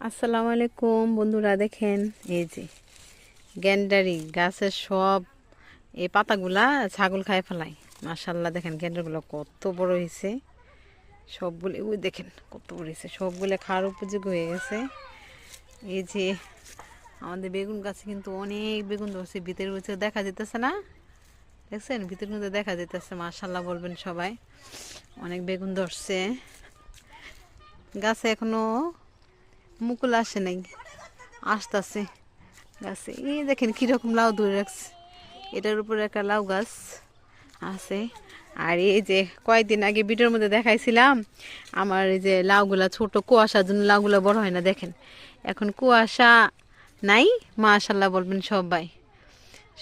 আসসালামু আলাইকুম বন্ধুরা, দেখেন এই যে গ্যান্ডারি গাছের সব এই পাতাগুলা ছাগল খায় ফেলায়। মাশাল্লাহ, দেখেন গ্যান্ডারগুলো কত বড় হয়েছে। সবগুলো ওই দেখেন কত বড় হয়েছে, সবগুলো খাওয়ার উপযোগী হয়ে গেছে। এই যে আমাদের বেগুন গাছে কিন্তু অনেক বেগুন ধরছে, ভিতরে হচ্ছে দেখা যেতেছে না, দেখছেন ভিতরে কিন্তু দেখা যেতেছে। মাশাল্লাহ বলবেন সবাই, অনেক বেগুন ধরছে গাছে, এখনো মুকুল আসে নাই, আসতেছে গাছে। এই দেখেন কীরকম লাউ ধরে রাখছে, এটার উপরে একটা লাউ গাছ আছে। আর এই যে কয়েকদিন আগে ভিডিওর মধ্যে দেখাইছিলাম আমার এই যে লাউগুলা ছোট, কুয়াশার জন্য লাউগুলা বড় হয় না। দেখেন এখন কুয়াশা নাই। মাশাল্লাহ বলবেন সবাই,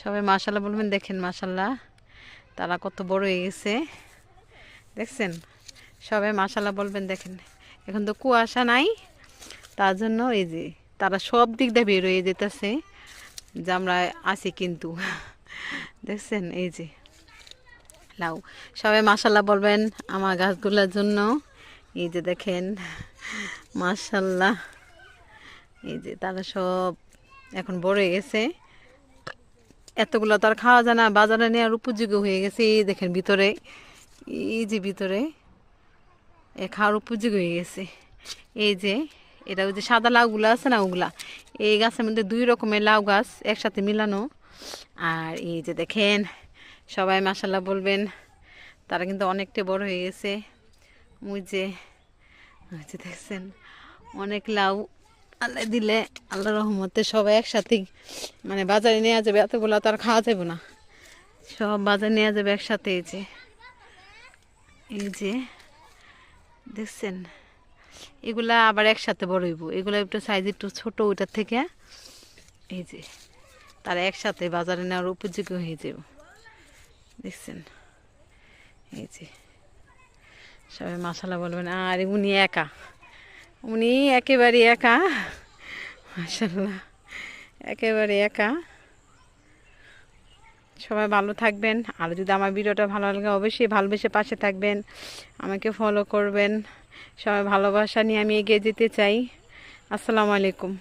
সবাই মাশাল্লাহ বলবেন। দেখেন মাশাল্লাহ তারা কত বড় হয়ে গেছে, দেখছেন সবাই মাশাল্লাহ বলবেন। দেখেন এখন তো কুয়াশা নাই, তার জন্য এই যে তারা সব দিক দিয়ে বের হয়ে যেতেছে যে আমরা আছি কিন্তু। দেখছেন এই যে লাউ, সবাই মাশাল্লাহ বলবেন আমার গাছগুলোর জন্য। এই যে দেখেন মাশাল্লাহ, এই যে তারা সব এখন বড় হয়ে গেছে। এতগুলো তো আর খাওয়া যায় না, বাজারে নেওয়ার উপযোগী হয়ে গেছে। এই দেখেন ভিতরে, এই যে ভিতরে খাওয়ার উপযোগী হয়ে গেছে। এই যে এটা ওই যে সাদা লাউগুলো আছে না, ওগুলা এই গাছের মধ্যে দুই রকমের লাউ গাছ একসাথে মিলানো। আর এই যে দেখেন সবাই মাশাল্লাহ বলবেন, তারা কিন্তু অনেকটা বড় হয়ে গেছে। ওই যে দেখছেন অনেক লাউ আল্লাহ দিলে, আল্লাহ রহমতে সবাই একসাথেই মানে বাজারে নেওয়া যাবে। এতগুলো তো আর খাওয়া যাবে না, সব বাজারে নেওয়া যাবে একসাথে। এই যে দেখছেন এগুলা আবার একসাথে বড় হইব, এগুলো একটু সাইজ একটু ছোট ওইটার থেকে। এই যে তারা একসাথে বাজারে নেওয়ার উপযোগী হয়ে যাব, দেখছেন। এই যে সবাই মাশাল্লাহ বলবেন। আর উনি একা, উনি একেবারে একা, মাশাল্লাহ একেবারে একা। সবাই ভালো থাকবেন, আর যদি আমার ভিডিওটা ভালো লাগে অবশ্যই ভালোবেসে পাশে থাকবেন, আমাকে ফলো করবেন। সবাই ভালোবাসা নিয়ে আমি এগিয়ে যেতে চাই। আসসালামু আলাইকুম।